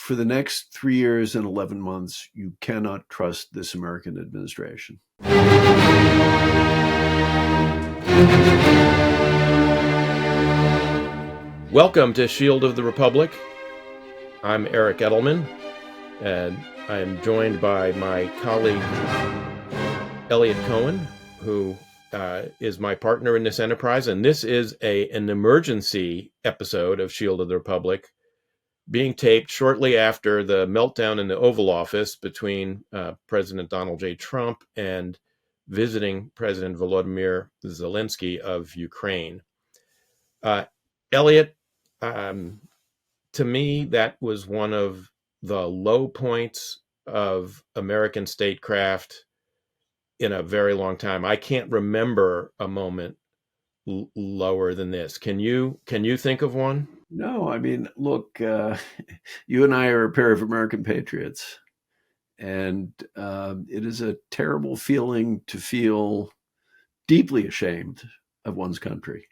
for the next 3 years and 11 months, you cannot trust this American administration. Welcome to Shield of the Republic. I'm Eric Edelman, and I am joined by my colleague, Eliot Cohen, who is my partner in this enterprise. And this is an emergency episode of Shield of the Republic being taped shortly after the meltdown in the Oval Office between President Donald J. Trump and visiting President Volodymyr Zelensky of Ukraine. Eliot, to me, that was one of the low points of American statecraft in a very long time. I can't remember a moment lower than this. Can you think of one? No, I mean, look, you and I are a pair of American patriots, and it is a terrible feeling to feel deeply ashamed of one's country,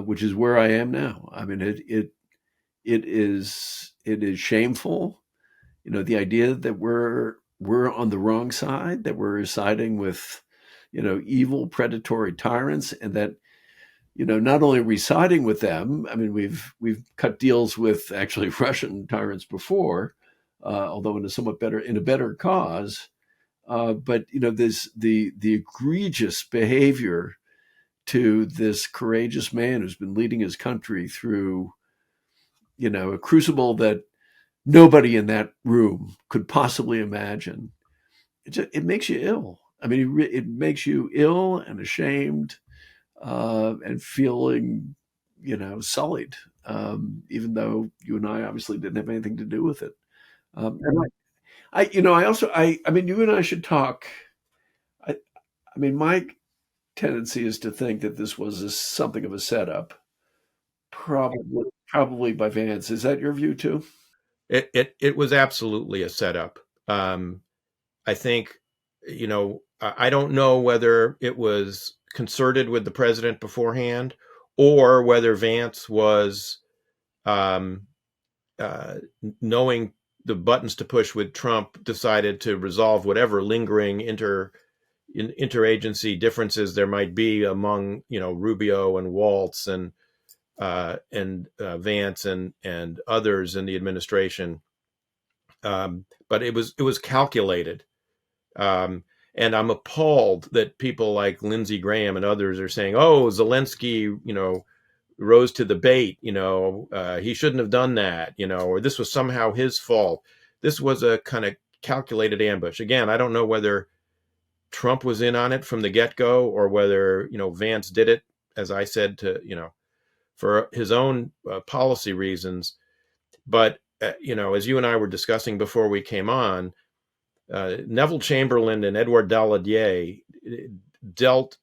which is where I am now. I mean, it is shameful. You know, the idea that we're on the wrong side, that we're siding with, evil predatory tyrants, and that, not only are we siding with them. I mean, we've cut deals with actually Russian tyrants before, although in a better cause. But this the egregious behavior to this courageous man who's been leading his country through, a crucible that nobody in that room could possibly imagine. It makes you ill. I mean, it makes you ill and ashamed, and feeling, sullied, even though you and I obviously didn't have anything to do with it. And I mean, you and I should talk. I mean, my tendency is to think that this was something of a setup, probably by Vance. Is that your view too? It was absolutely a setup. I think, I don't know whether it was concerted with the president beforehand or whether Vance was knowing the buttons to push with Trump, decided to resolve whatever lingering interagency differences there might be among, Rubio and Waltz and Vance and others in the administration. But it was calculated. And I'm appalled that people like Lindsey Graham and others are saying, "Oh, Zelensky, rose to the bait. He shouldn't have done that. Or this was somehow his fault." This was a kind of calculated ambush. Again, I don't know whether Trump was in on it from the get-go or whether Vance did it, as I said, to for his own policy reasons. But as you and I were discussing before we came on, Neville Chamberlain and Edward Daladier dealt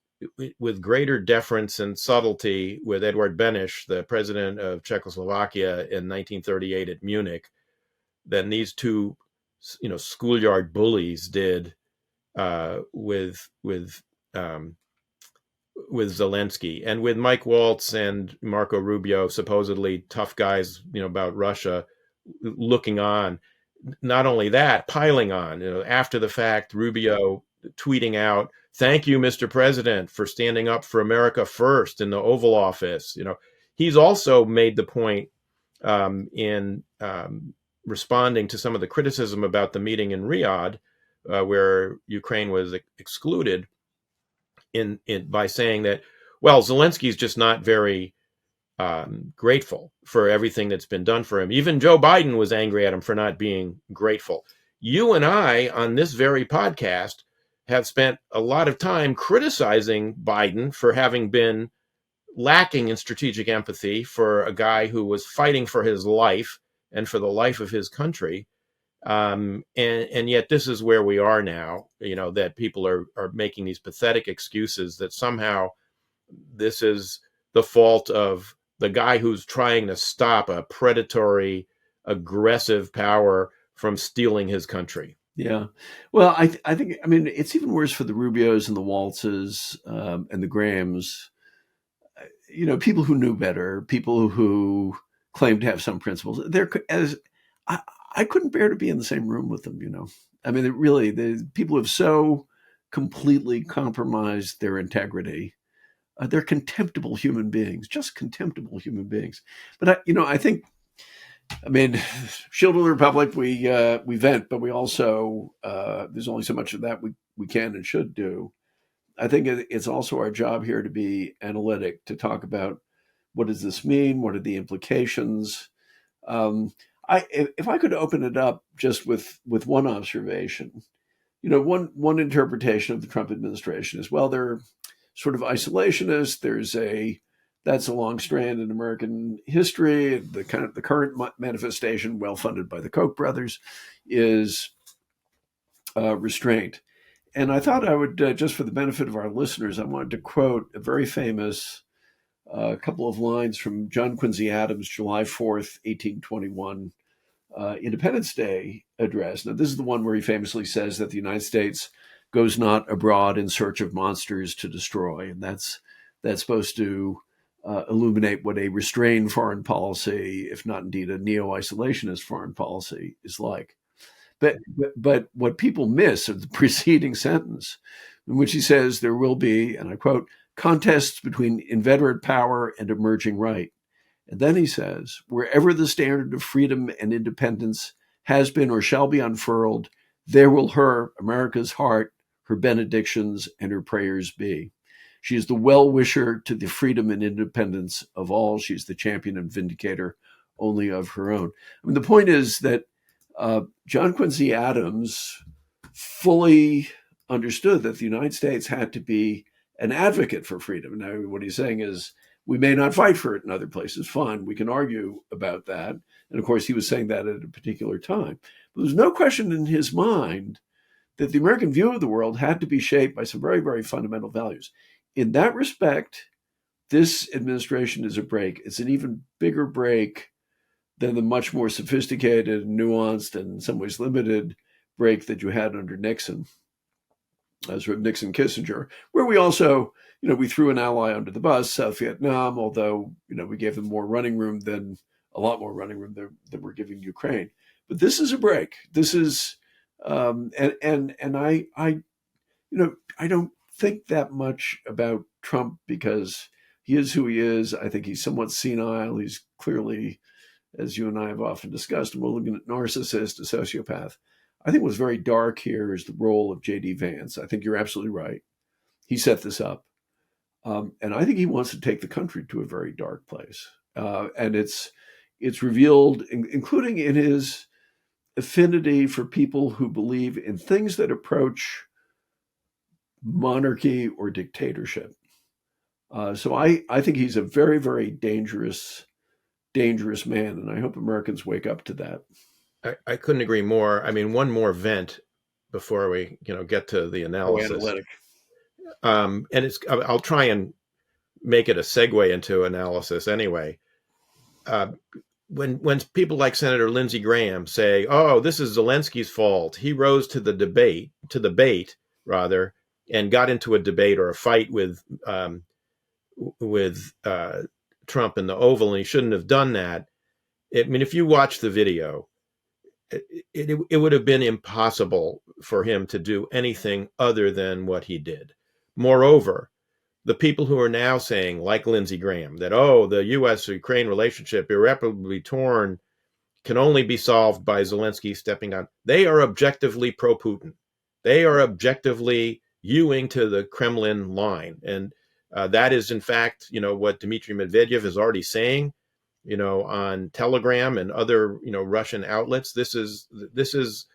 with greater deference and subtlety with Edward Beneš, the president of Czechoslovakia in 1938 at Munich, than these two, schoolyard bullies did with Zelensky, and with Mike Waltz and Marco Rubio, supposedly tough guys, about Russia, looking on. Not only that, piling on, after the fact, Rubio tweeting out, "Thank you, Mr. President, for standing up for America first in the Oval Office." He's also made the point in responding to some of the criticism about the meeting in Riyadh, where Ukraine was excluded, by saying that, well, Zelensky's just not very grateful for everything that's been done for him. Even Joe Biden was angry at him for not being grateful. You and I, on this very podcast, have spent a lot of time criticizing Biden for having been lacking in strategic empathy for a guy who was fighting for his life and for the life of his country. And yet this is where we are now, that people are making these pathetic excuses that somehow this is the fault of the guy who's trying to stop a predatory, aggressive power from stealing his country. Yeah. Well, I think, it's even worse for the Rubios and the Waltzes and the Grahams, people who knew better, people who claim to have some principles. I couldn't bear to be in the same room with them. I mean, really, the people have so completely compromised their integrity. They're contemptible human beings, just contemptible human beings. But I think, I mean, Shield of the Republic, we vent, but we also there's only so much of that we can and should do. I think it's also our job here to be analytic, to talk about what does this mean, what are the implications. If I could open it up just with one observation, one interpretation of the Trump administration is, well, they're sort of isolationist. That's a long strand in American history. The current manifestation, well funded by the Koch brothers, is restraint. And I thought I would, just for the benefit of our listeners, I wanted to quote a very famous couple of lines from John Quincy Adams' July 4th, 1821 Independence Day address. Now, this is the one where he famously says that the United States goes not abroad in search of monsters to destroy. And that's supposed to illuminate what a restrained foreign policy, if not indeed a neo-isolationist foreign policy, is like. But what people miss is the preceding sentence, in which he says there will be, and I quote, contests between inveterate power and emerging right. And then he says, wherever the standard of freedom and independence has been or shall be unfurled, there will America's heart, her benedictions, and her prayers be. She is the well-wisher to the freedom and independence of all. She's the champion and vindicator only of her own. I mean, the point is that John Quincy Adams fully understood that the United States had to be an advocate for freedom. Now, what he's saying is, we may not fight for it in other places. Fine, we can argue about that. And of course, he was saying that at a particular time. But there's no question in his mind that the American view of the world had to be shaped by some very, very fundamental values. In that respect, this administration is a break. It's an even bigger break than the much more sophisticated, nuanced, and in some ways limited break that you had under Nixon, sort of Nixon-Kissinger, where we also, we threw an ally under the bus, South Vietnam, although, we gave them a lot more running room than we're giving Ukraine. But this is a break. This is, and I don't think that much about Trump because he is who he is. I think he's somewhat senile. He's clearly, as you and I have often discussed, a malignant narcissist, a sociopath. I think what's very dark here is the role of J.D. Vance. I think you're absolutely right. He set this up. And I think he wants to take the country to a very dark place. And it's revealed, including in his affinity for people who believe in things that approach monarchy or dictatorship. So I think he's a very, very dangerous man. And I hope Americans wake up to that. I couldn't agree more. I mean, one more vent before we, get to the analysis. Analytic. And I'll try and make it a segue into analysis anyway. When people like Senator Lindsey Graham say, "Oh, this is Zelensky's fault. He rose to the bait, and got into a debate or a fight with Trump in the Oval, and he shouldn't have done that." I mean, if you watch the video, it would have been impossible for him to do anything other than what he did. Moreover, the people who are now saying, like Lindsey Graham, that, the U.S.-Ukraine relationship, irreparably torn, can only be solved by Zelensky stepping on, they are objectively pro-Putin. They are objectively hewing to the Kremlin line. And that is, in fact, what Dmitry Medvedev is already saying, on Telegram and other, Russian outlets. This is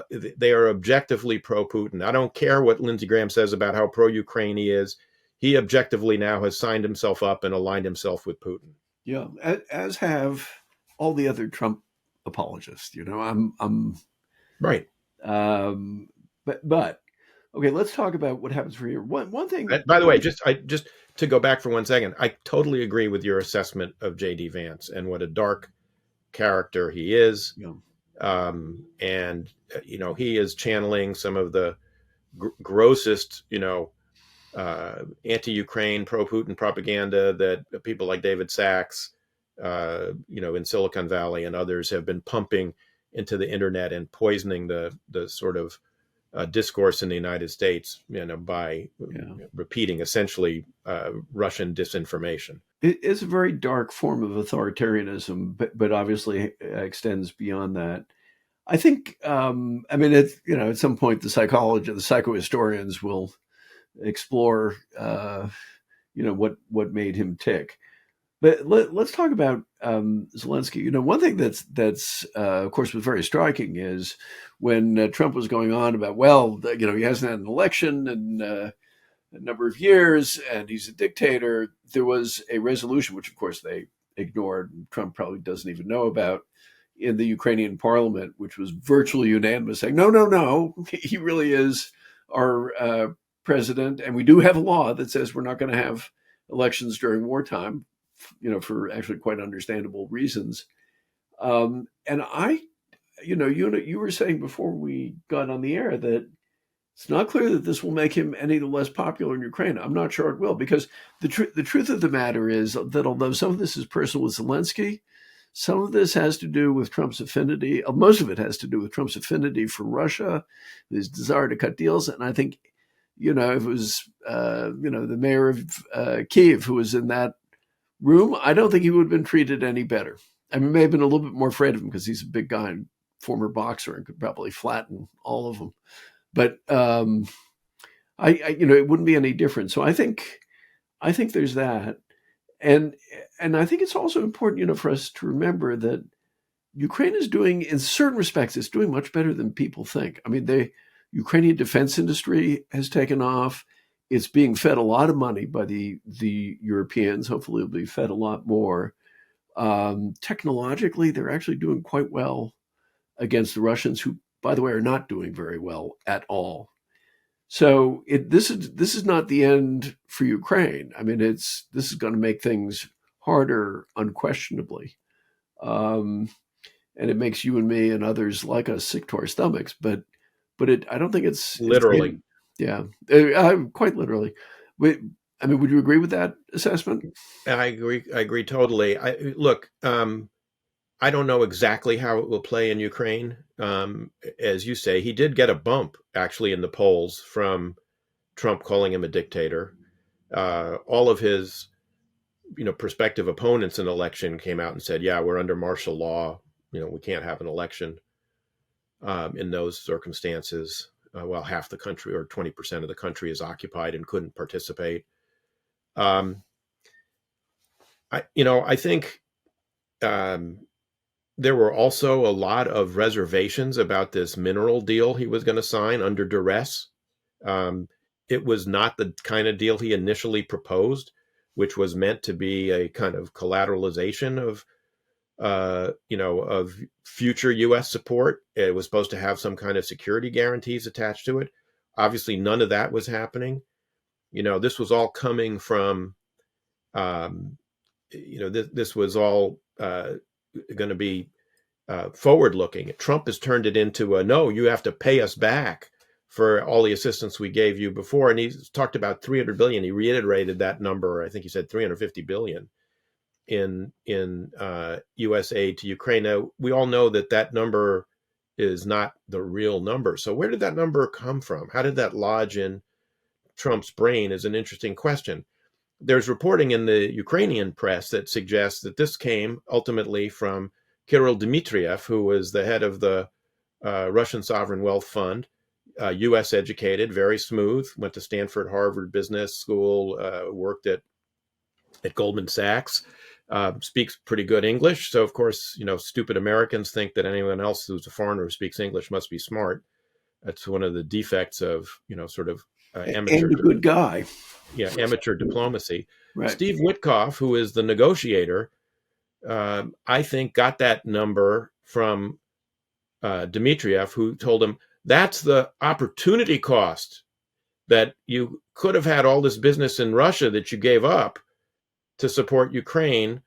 they are objectively pro-Putin. I don't care what Lindsey Graham says about how pro-Ukraine he is. He objectively now has signed himself up and aligned himself with Putin. Yeah, as have all the other Trump apologists. I'm right. But okay, let's talk about what happens for here. One thing. By the way, just to go back for 1 second, I totally agree with your assessment of J.D. Vance and what a dark character he is. Yeah. And he is channeling some of the grossest, anti-Ukraine, pro-Putin propaganda that people like David Sachs, in Silicon Valley and others have been pumping into the internet and poisoning the sort of discourse in the United States, by repeating essentially Russian disinformation. It's a very dark form of authoritarianism, but obviously extends beyond that. I think, I mean, at some point, the psychohistorians will explore, what made him tick. But let's talk about Zelensky. One thing that's of course was very striking is when Trump was going on about, he hasn't had an election in a number of years and he's a dictator. There was a resolution, which of course they ignored, and Trump probably doesn't even know about, in the Ukrainian parliament, which was virtually unanimous, saying, no, he really is our president. And we do have a law that says we're not going to have elections during wartime, for actually quite understandable reasons. And you were saying before we got on the air that it's not clear that this will make him any less popular in Ukraine. I'm not sure it will, because the truth of the matter is that although some of this is personal with Zelensky, some of this has to do with Trump's affinity. Most of it has to do with Trump's affinity for Russia, his desire to cut deals. And I think, if it was, the mayor of Kiev who was in that room, I don't think he would have been treated any better. I mean, may have been a little bit more afraid of him because he's a big guy and former boxer and could probably flatten all of them. But it wouldn't be any different. So I think there's that. And I think it's also important, for us to remember that Ukraine is doing, in certain respects, it's doing much better than people think. I mean, the Ukrainian defense industry has taken off. It's being fed a lot of money by the Europeans. Hopefully, it'll be fed a lot more. Technologically, they're actually doing quite well against the Russians, who, by the way, are not doing very well at all. So this is not the end for Ukraine. I mean, this is going to make things harder, unquestionably, and it makes you and me and others like us sick to our stomachs. But I don't think it's literally. Quite literally. Would you agree with that assessment? I agree totally. I don't know exactly how it will play in Ukraine. As you say, he did get a bump actually in the polls from Trump calling him a dictator. All of his, prospective opponents in the election came out and said, yeah, we're under martial law. We can't have an election in those circumstances. While half the country or 20% of the country is occupied and couldn't participate. I think there were also a lot of reservations about this mineral deal he was going to sign under duress. It was not the kind of deal he initially proposed, which was meant to be a kind of collateralization of future U.S. support. It was supposed to have some kind of security guarantees attached to it. Obviously, none of that was happening. This was all coming from, this was all going to be forward-looking. Trump has turned it into no, you have to pay us back for all the assistance we gave you before. And he's talked about $300 billion. He reiterated that number. I think he said $350 billion in U.S. aid to Ukraine. Now, we all know that number is not the real number. So where did that number come from? How did that lodge in Trump's brain is an interesting question. There's reporting in the Ukrainian press that suggests that this came ultimately from Kirill Dmitriev, who was the head of the Russian Sovereign Wealth Fund, U.S. educated, very smooth, went to Stanford, Harvard Business School, worked at Goldman Sachs, speaks pretty good English. So, of course, stupid Americans think that anyone else who's a foreigner who speaks English must be smart. That's one of the defects of, sort of amateur. And a good guy. Yeah, amateur diplomacy. Right. Steve Witkoff, who is the negotiator, I think got that number from Dmitriev, who told him that's the opportunity cost, that you could have had all this business in Russia that you gave up to support Ukraine,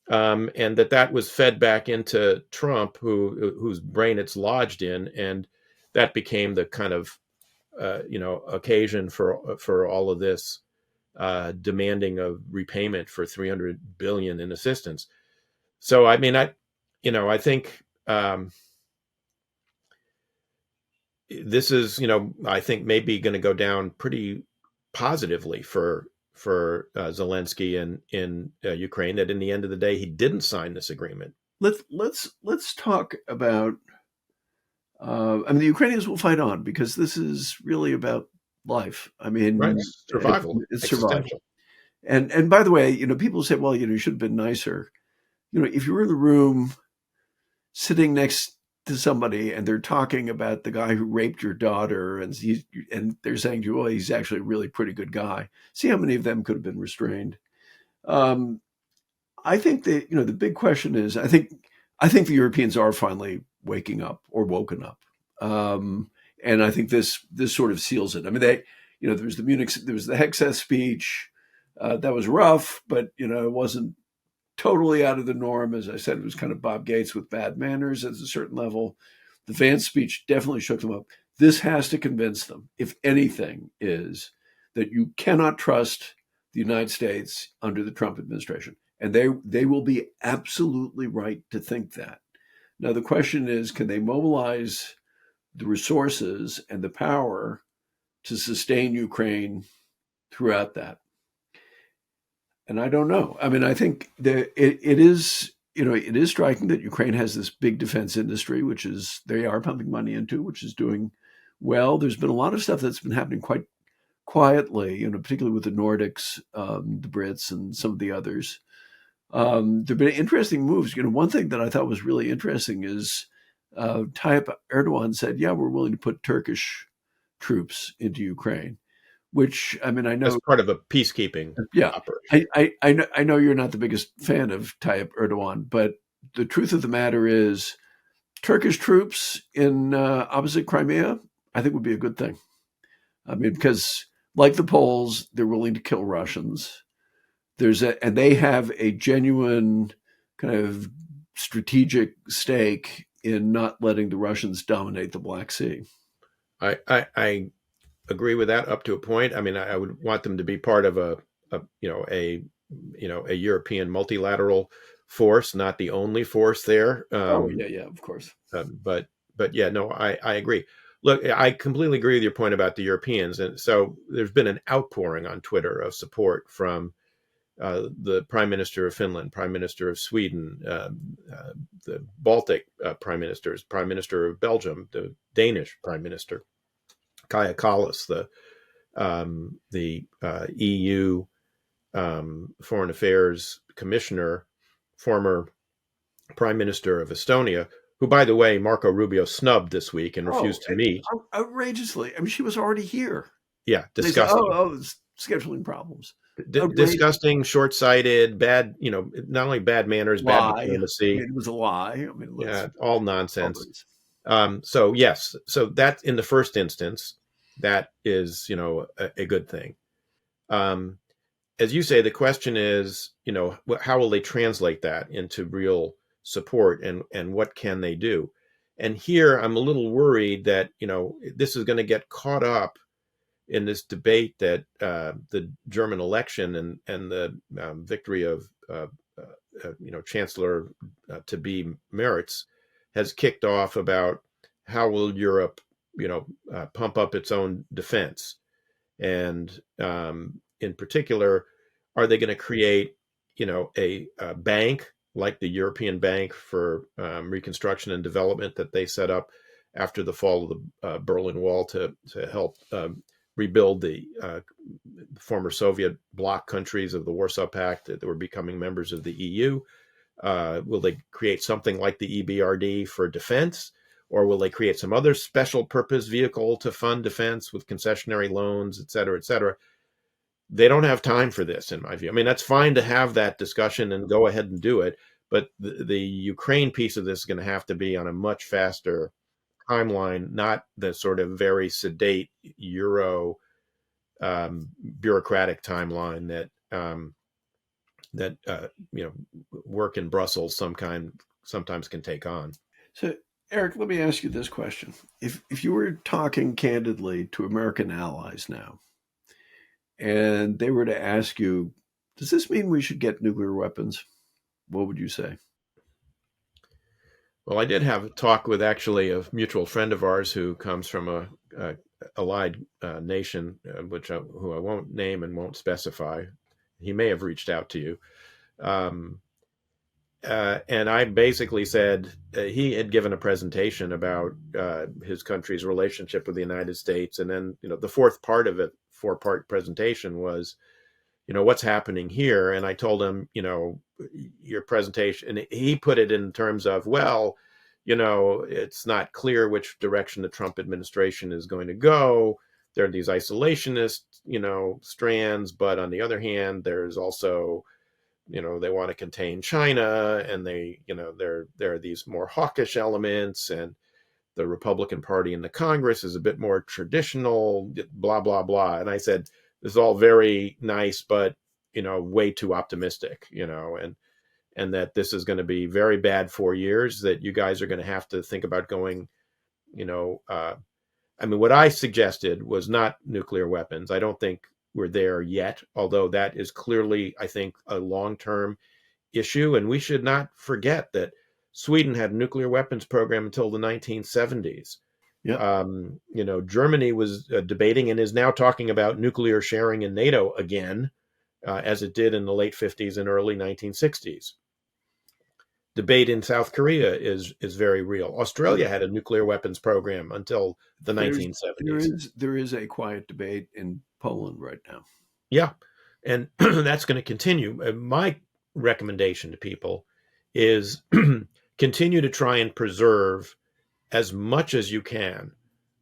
and that was fed back into Trump, whose brain it's lodged in, and that became the kind of occasion for all of this demanding of repayment for $300 billion in assistance. So I mean, I think this is, I think maybe going to go down pretty positively for Zelensky in Ukraine. That in the end of the day, he didn't sign this agreement. Let's talk about. I mean, the Ukrainians will fight on because this is really about life. I Right, mean, survival, it's survival. existential. And by the way, people say, well, you should have been nicer. If you were in the room sitting next to somebody and they're talking about the guy who raped your daughter, and they're saying to you, well, he's actually a really pretty good guy. See how many of them could have been restrained. I think that the big question is, I think the Europeans are finally waking up or woken up, and I think this sort of seals it. I mean, there was the Hexeth speech that was rough, but it wasn't totally out of the norm. As I said, it was kind of Bob Gates with bad manners at a certain level. The Vance speech definitely shook them up. This has to convince them, if anything, is that you cannot trust the United States under the Trump administration. And they will be absolutely right to think that. Now, the question is, can they mobilize the resources and the power to sustain Ukraine throughout that? And I don't know. I mean, I think that it is striking that Ukraine has this big defense industry, which is they are pumping money into, which is doing well. There's been a lot of stuff that's been happening quite quietly, particularly with the Nordics, the Brits, and some of the others. There've been interesting moves. One thing that I thought was really interesting is Tayyip Erdogan said, "Yeah, we're willing to put Turkish troops into Ukraine." Which, I mean, I know as part of a peacekeeping operation. I know you're not the biggest fan of Tayyip Erdogan, but the truth of the matter is, Turkish troops in opposite Crimea, I think would be a good thing. I mean, because like the Poles, they're willing to kill Russians. And they have a genuine kind of strategic stake in not letting the Russians dominate the Black Sea. I agree with that up to a point. I mean, I would want them to be part of a European multilateral force, not the only force there. Yeah, of course. But yeah, no, I agree. Look, I completely agree with your point about the Europeans, and so there's been an outpouring on Twitter of support from the Prime Minister of Finland, Prime Minister of Sweden, the Baltic Prime Ministers, Prime Minister of Belgium, the Danish Prime Minister, Kaja Kallas, the EU Foreign Affairs Commissioner, former Prime Minister of Estonia, who, by the way, Marco Rubio snubbed this week and refused to meet. Outrageously. I mean, she was already here. Yeah, disgusting. Scheduling problems. Disgusting, short-sighted, bad, not only bad manners, bad diplomacy. I mean, it was a lie. I mean, all nonsense. So yes, so that in the first instance, that is, a good thing. As you say, the question is, how will they translate that into real support, and what can they do? And here I'm a little worried that, this is going to get caught up in this debate that the German election and the victory of Chancellor to be Merz has kicked off about how will Europe pump up its own defense, and in particular, are they going to create a bank like the European Bank for Reconstruction and Development that they set up after the fall of the Berlin Wall to help rebuild the former Soviet bloc countries of the Warsaw Pact that were becoming members of the EU? Will they create something like the EBRD for defense? Or will they create some other special purpose vehicle to fund defense with concessionary loans, et cetera, et cetera? They don't have time for this, in my view. I mean, that's fine to have that discussion and go ahead and do it. But the Ukraine piece of this is going to have to be on a much faster timeline, not the sort of very sedate Euro bureaucratic timeline that work in Brussels sometimes can take on. So, Eric, let me ask you this question: if you were talking candidly to American allies now, and they were to ask you, does this mean we should get nuclear weapons? What would you say? Well, I did have a talk with actually a mutual friend of ours who comes from a allied nation, who I won't name and won't specify. He may have reached out to you. Um, and I basically said he had given a presentation about his country's relationship with the United States, and then the fourth part of it, four-part presentation was, what's happening here. And I told him, your presentation, and he put it in terms of, well, it's not clear which direction the Trump administration is going to go. There are these isolationist, strands, but on the other hand, there's also, they want to contain China, and there are these more hawkish elements, and the Republican Party in the Congress is a bit more traditional, blah, blah, blah. And I said, this is all very nice, but, way too optimistic, and that this is going to be very bad 4 years, that you guys are going to have to think about going, what I suggested was not nuclear weapons. I don't think we're there yet, although that is clearly, I think, a long-term issue. And we should not forget that Sweden had a nuclear weapons program until the 1970s. Yeah. Germany was debating and is now talking about nuclear sharing in NATO again, as it did in the late 50s and early 1960s. Debate in South Korea is very real. Australia had a nuclear weapons program until the 1970s. There is a quiet debate in Poland right now. Yeah, and that's going to continue. My recommendation to people is continue to try and preserve as much as you can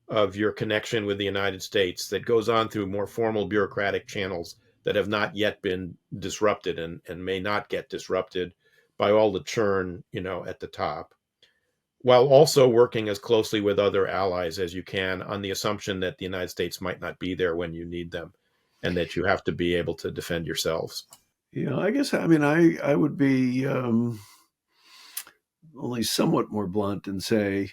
of your connection with the United States that goes on through more formal bureaucratic channels that have not yet been disrupted and may not get disrupted by all the churn, at the top, while also working as closely with other allies as you can, on the assumption that the United States might not be there when you need them, and that you have to be able to defend yourselves. Yeah, I guess, I would be only somewhat more blunt and say,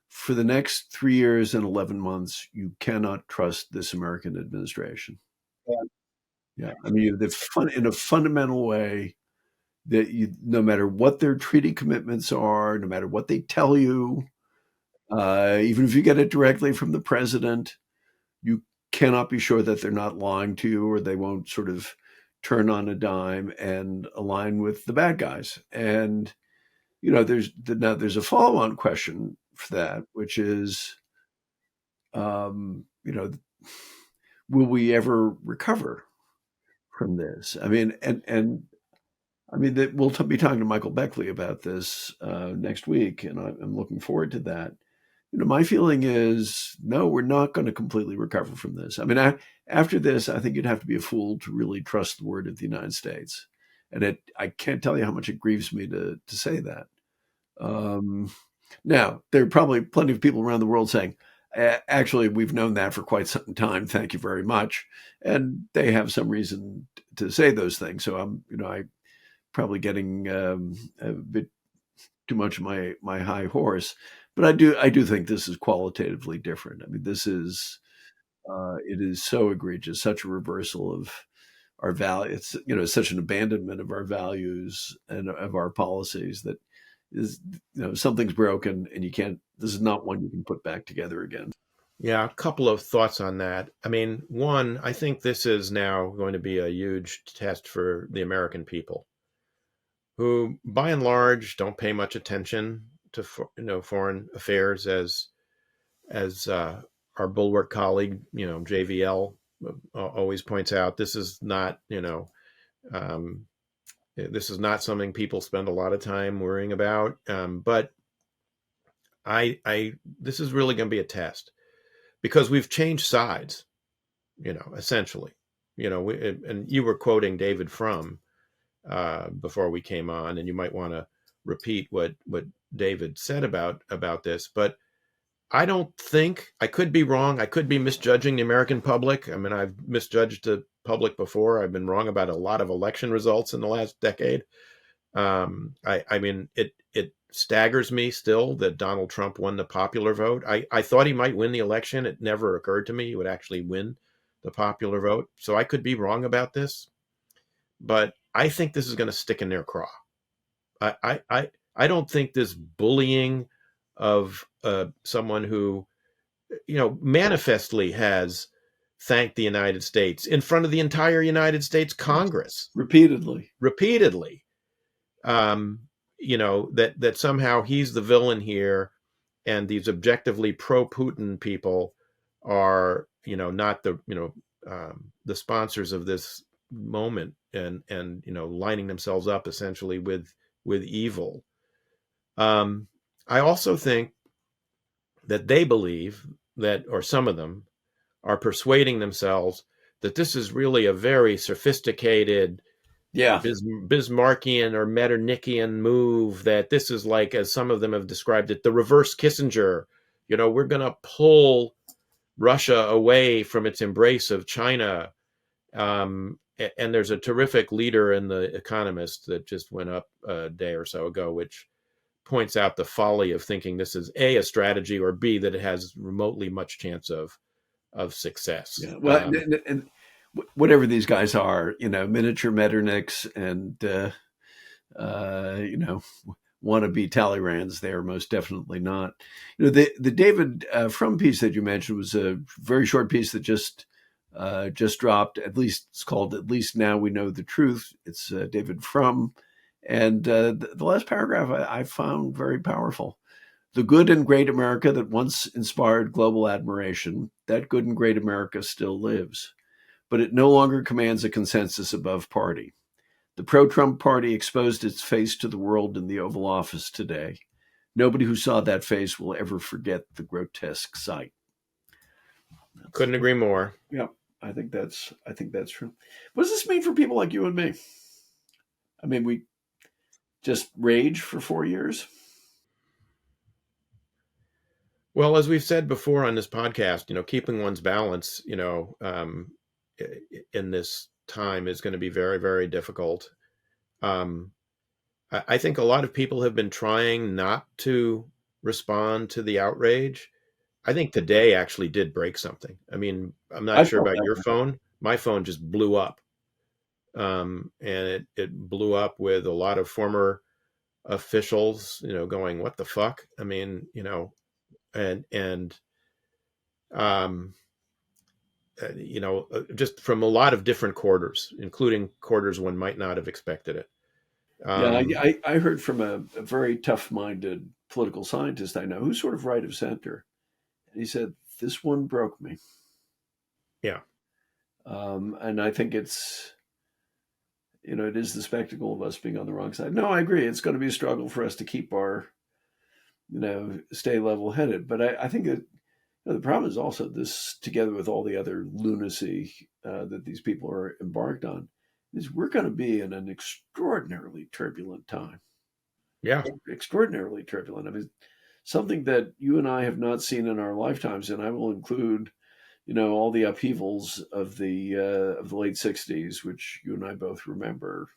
for the next 3 years and 11 months, you cannot trust this American administration. Yeah. In a fundamental way, that no matter what their treaty commitments are, no matter what they tell you, even if you get it directly from the president, you cannot be sure that they're not lying to you, or they won't sort of turn on a dime and align with the bad guys. And, there's a follow-on question for that, which is, will we ever recover from this? That we'll be talking to Michael Beckley about this next week, and I'm looking forward to that. My feeling is, no, we're not going to completely recover from this. After this, I think you'd have to be a fool to really trust the word of the United States. And I can't tell you how much it grieves me to say that. Now, there are probably plenty of people around the world saying, actually, we've known that for quite some time. Thank you very much. And they have some reason to say those things. So I'm probably getting a bit too much of my high horse. But I do think this is qualitatively different. This is it is so egregious, such a reversal of our value. It's such an abandonment of our values and of our policies that is something's broken, and you can't. This is not one you can put back together again. Yeah, a couple of thoughts on that. One, I think this is now going to be a huge test for the American people, who, by and large, don't pay much attention to foreign affairs, as our Bulwark colleague, JVL, always points out. This is not this is not something people spend a lot of time worrying about. But this is really going to be a test, because we've changed sides, essentially. And you were quoting David Frum before we came on, and you might want to repeat what David said about this. But I don't think, I could be wrong. I could be misjudging the American public. I've misjudged the public before. I've been wrong about a lot of election results in the last decade. It staggers me still that Donald Trump won the popular vote. I thought he might win the election. It never occurred to me he would actually win the popular vote. So I could be wrong about this, but I think this is going to stick in their craw. I I don't think this bullying of someone who, manifestly has thanked the United States in front of the entire United States Congress Repeatedly. repeatedly, that somehow he's the villain here, and these objectively pro-Putin people are, not the sponsors of this moment, and lining themselves up essentially with evil. I also think that they believe that, or some of them are persuading themselves that this is really a very sophisticated, Yeah. Bismarckian or Metternickian move, that this is like, as some of them have described it, the reverse Kissinger. We're going to pull Russia away from its embrace of China. And there's a terrific leader in The Economist that just went up a day or so ago, which points out the folly of thinking this is a strategy, or B, that it has remotely much chance of success. Yeah. Well, and whatever these guys are, miniature Metternichs and, wannabe Talleyrand's, they're most definitely not. The David Frum piece that you mentioned was a very short piece that just dropped. At least it's called "At Least Now We Know the Truth." It's David Frum, and the last paragraph I found very powerful. The good and great America that once inspired global admiration, that good and great America still lives, but it no longer commands a consensus above party. The pro-Trump party exposed its face to the world in the Oval Office today. Nobody who saw that face will ever forget the grotesque sight. Couldn't agree more. Yeah, I think that's true. What does this mean for people like you and me? I mean, we just rage for 4 years. Well, as we've said before on this podcast, keeping one's balance, in this time is going to be very, very difficult. I think a lot of people have been trying not to respond to the outrage. I think today actually did break something. I mean, I'm not sure about your phone. My phone just blew up. And it blew up with a lot of former officials, going, what the fuck? I mean, just from a lot of different quarters, including quarters one might not have expected it. I heard from a very tough-minded political scientist I know, who's sort of right of center. And he said, this one broke me. Yeah. And I think it's, it is the spectacle of us being on the wrong side. No, I agree. It's going to be a struggle for us to keep our, stay level-headed. But I think that the problem is also this, together with all the other lunacy that these people are embarked on, is we're going to be in an extraordinarily turbulent time. Yeah. Extraordinarily turbulent. I mean, something that you and I have not seen in our lifetimes, and I will include, all the upheavals of the late 60s, which you and I both remember,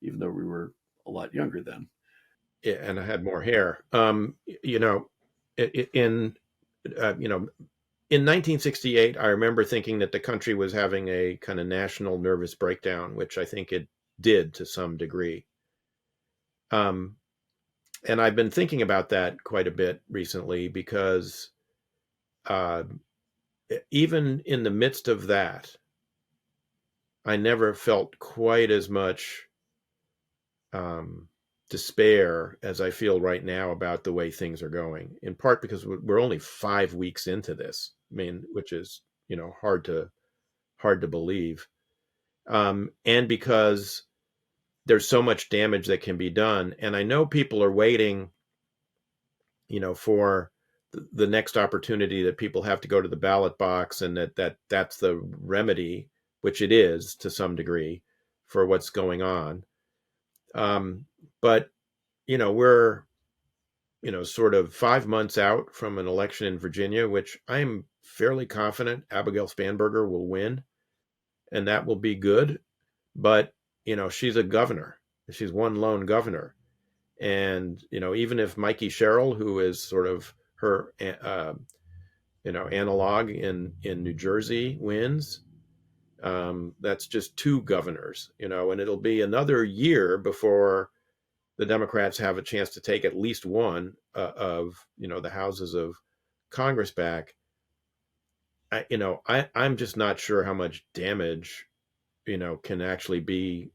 even though we were a lot younger then. Yeah, and I had more hair. In 1968, I remember thinking that the country was having a kind of national nervous breakdown, which I think it did to some degree. And I've been thinking about that quite a bit recently, because even in the midst of that, I never felt quite as much despair as I feel right now about the way things are going, in part because we're only 5 weeks into this. I mean, which is, hard to believe. And because there's so much damage that can be done. And I know people are waiting, for the next opportunity that people have to go to the ballot box, and that's the remedy, which it is to some degree, for what's going on. But, we're, sort of 5 months out from an election in Virginia, which I'm fairly confident Abigail Spanberger will win, and that will be good. But, she's a governor. She's one lone governor. And, even if Mikey Sherrill, who is sort of her, analog in New Jersey, wins, that's just 2 governors, and it'll be another year before the Democrats have a chance to take at least one of the houses of Congress back, I'm just not sure how much damage can actually be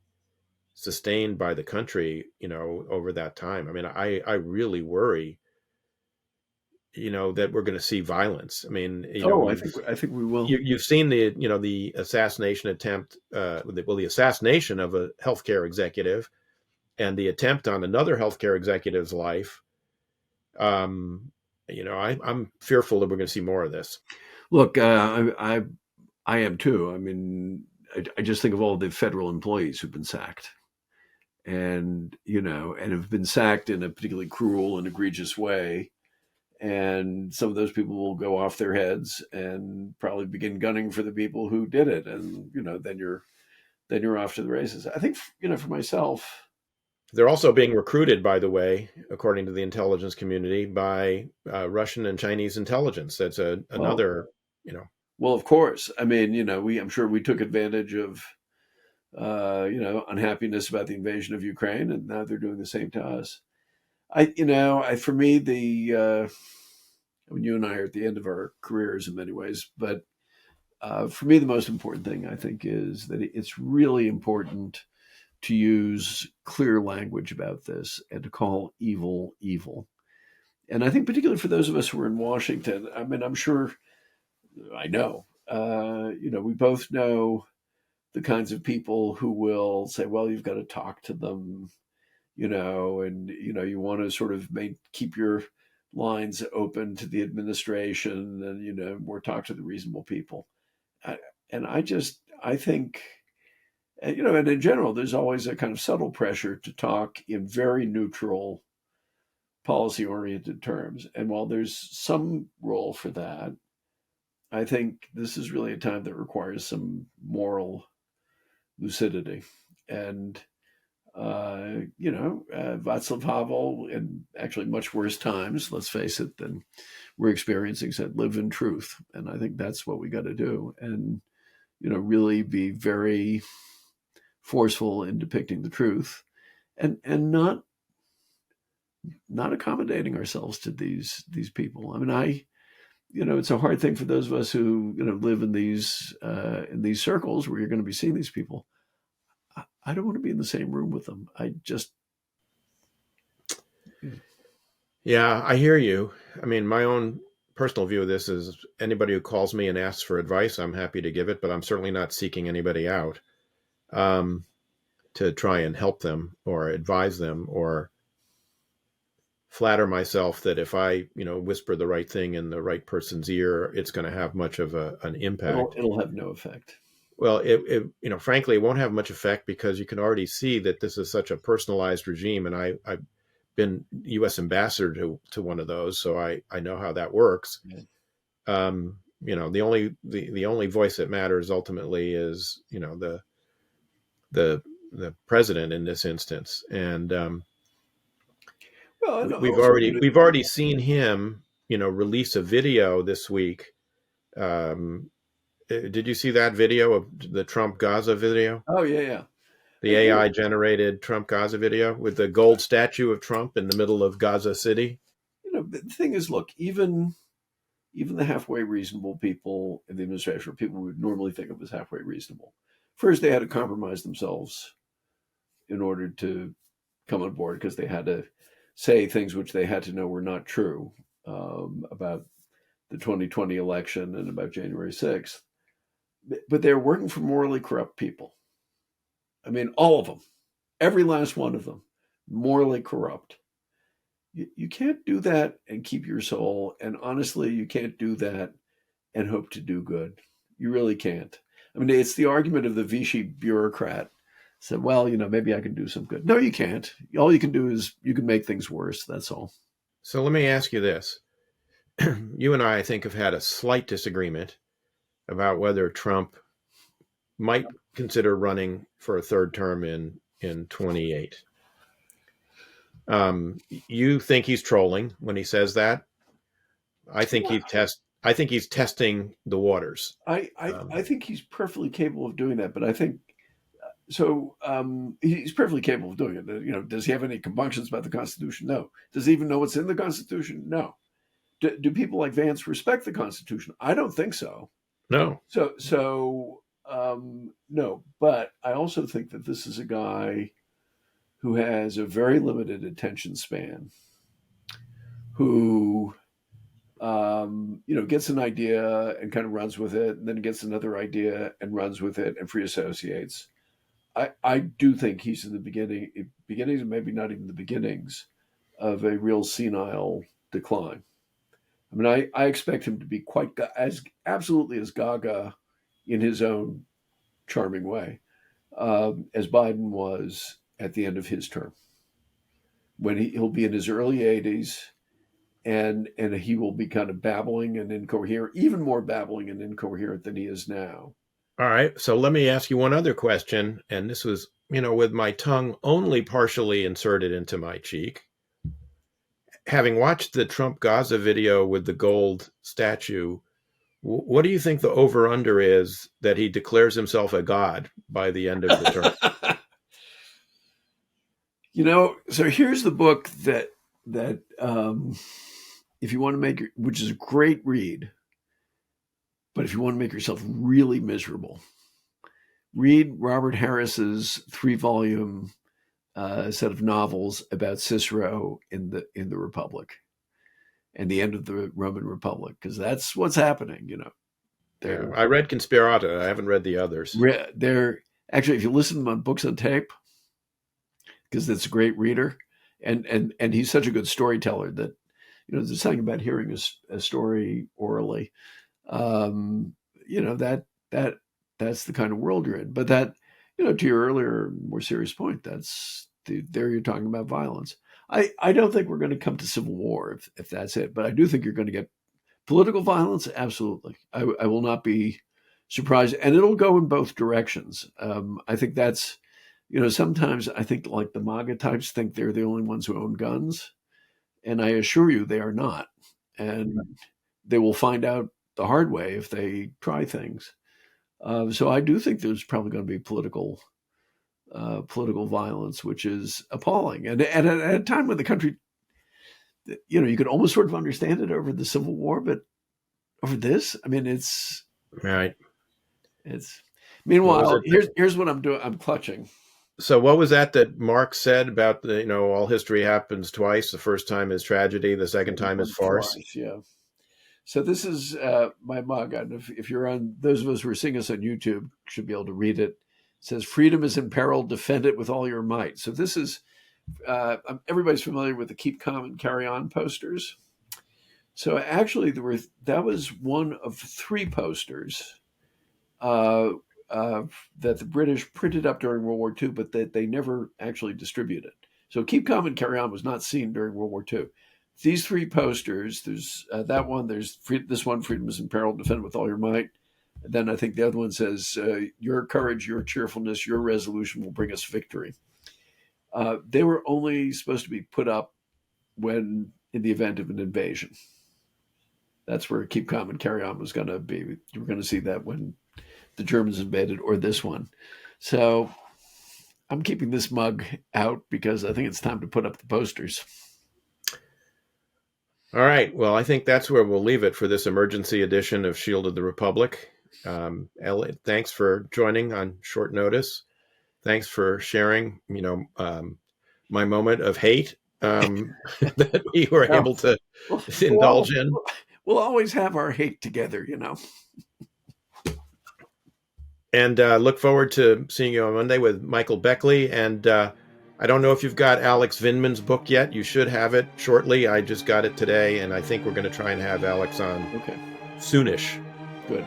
sustained by the country over that time. I mean, I really worry that we're going to see violence. I mean, Oh, I think we will. you've seen the assassination attempt, the assassination of a healthcare executive, and the attempt on another healthcare executive's life. I'm fearful that we're going to see more of this. Look, I am too. I mean, I just think of all the federal employees who've been sacked, and and have been sacked in a particularly cruel and egregious way. And some of those people will go off their heads and probably begin gunning for the people who did it, and then you're off to the races. I think for myself, they're also being recruited, by the way, according to the intelligence community, by Russian and Chinese intelligence. That's another. Well, of course. I mean, I'm sure we took advantage of unhappiness about the invasion of Ukraine, and now they're doing the same to us. For me, I mean, you and I are at the end of our careers in many ways, but for me, the most important thing I think is that it's really important to use clear language about this and to call evil evil. And I think particularly for those of us who are in Washington, I mean, I'm sure I know, we both know the kinds of people who will say, well, you've got to talk to them, and, you want to sort of keep your lines open to the administration and, more talk to the reasonable people. And I think, and in general, there's always a kind of subtle pressure to talk in very neutral, policy-oriented terms. And while there's some role for that, I think this is really a time that requires some lucidity. And, Václav Havel, in actually much worse times, let's face it, than we're experiencing, said, live in truth. And I think that's what we got to do. And, really be very forceful in depicting the truth and not accommodating ourselves to these people. I mean, it's a hard thing for those of us who live in these circles where you're going to be seeing these people. I don't want to be in the same room with them. Yeah, I hear you. I mean, my own personal view of this is anybody who calls me and asks for advice, I'm happy to give it, but I'm certainly not seeking anybody out to try and help them or advise them or flatter myself that if I, whisper the right thing in the right person's ear, it's going to have much of an impact. It'll have no effect. Well, frankly, it won't have much effect because you can already see that this is such a personalized regime. And I've been U.S. ambassador to one of those, so I know how that works. Yeah. The only voice that matters ultimately is, the president in this instance. And we've already seen him, release a video this week. Did you see that video of the Trump Gaza video? Oh, yeah. The AI generated Trump Gaza video with the gold statue of Trump in the middle of Gaza City. The thing is, look, even the halfway reasonable people in the administration, or people we would normally think of as halfway reasonable, first they had to compromise themselves in order to come on board because they had to say things which they had to know were not true about the 2020 election and about January 6th. But they're working for morally corrupt people. I mean, all of them, every last one of them, morally corrupt. You can't do that and keep your soul. And honestly, you can't do that and hope to do good. You really can't. I mean, it's the argument of the Vichy bureaucrat. Said, well, maybe I can do some good. No, you can't. All you can do is you can make things worse. That's all. So let me ask you this. You and I think, have had a slight disagreement about whether Trump might consider running for a third term in 28. You think he's trolling when he says that? I think he's testing the waters. I think he's perfectly capable of doing that, but I think he's perfectly capable of doing it. Does he have any compunctions about the Constitution? No. Does he even know what's in the Constitution? No. Do people like Vance respect the Constitution? I don't think so. No. No. But I also think that this is a guy who has a very limited attention span, who gets an idea and kind of runs with it, and then gets another idea and runs with it and free associates. I do think he's in the beginnings, and maybe not even the beginnings, of a real senile decline. I mean, I expect him to be absolutely as gaga in his own charming way as Biden was at the end of his term, when he'll be in his early 80s, and he will be kind of babbling and incoherent, even more babbling and incoherent than he is now. All right. So let me ask you one other question. And this was, with my tongue only partially inserted into my cheek. Having watched the Trump Gaza video with the gold statue, what do you think the over-under is that he declares himself a god by the end of the term? So here's the book that if you want to which is a great read, but if you want to make yourself really miserable, read Robert Harris's 3-volume set of novels about Cicero in the Republic and the end of the Roman Republic, because that's what's happening. I read Conspirata. I haven't read the others. They're actually, if you listen to them on books on tape, because it's a great reader, and he's such a good storyteller that there's something about hearing a story orally. That's the kind of world you're in. But that, to your earlier, more serious point, there you're talking about violence. I don't think we're going to come to civil war if that's it, but I do think you're going to get political violence. Absolutely. I will not be surprised, and it'll go in both directions. I think that's, sometimes I think like the MAGA types think they're the only ones who own guns, and I assure you they are not, and they will find out the hard way if they try things. So I do think there's probably going to be political violence, which is appalling. And at a time when the country, you could almost sort of understand it over the Civil War, but over this, I mean, it's right. Meanwhile, here's what I'm doing. I'm clutching. So what was that Marx said about all history happens twice. The first time is tragedy. The second time is farce. Yeah. So this is my mug. And if you're on, those of us who are seeing us on YouTube should be able to read it. It says, "Freedom is in peril. Defend it with all your might." So this is, everybody's familiar with the "Keep Calm and Carry On" posters. So actually that was one of 3 posters that the British printed up during World War II, but that they never actually distributed. So "Keep Calm and Carry On" was not seen during World War II. These 3 posters, there's that one, there's this one, "Freedom is in peril, defend with all your might." And then I think the other one says, "Your courage, your cheerfulness, your resolution will bring us victory." They were only supposed to be put up in the event of an invasion. That's where "Keep Calm and Carry On" was going to be. You were going to see that when the Germans invaded, or this one. So I'm keeping this mug out because I think it's time to put up the posters. All right. Well, I think that's where we'll leave it for this emergency edition of Shield of the Republic. Eliot, thanks for joining on short notice. Thanks for sharing, my moment of hate that we were able to indulge in. We'll always have our hate together, And look forward to seeing you on Monday with Michael Beckley. And I don't know if you've got Alex Vindman's book yet. You should have it shortly. I just got it today, and I think we're going to try and have Alex on soonish. Good.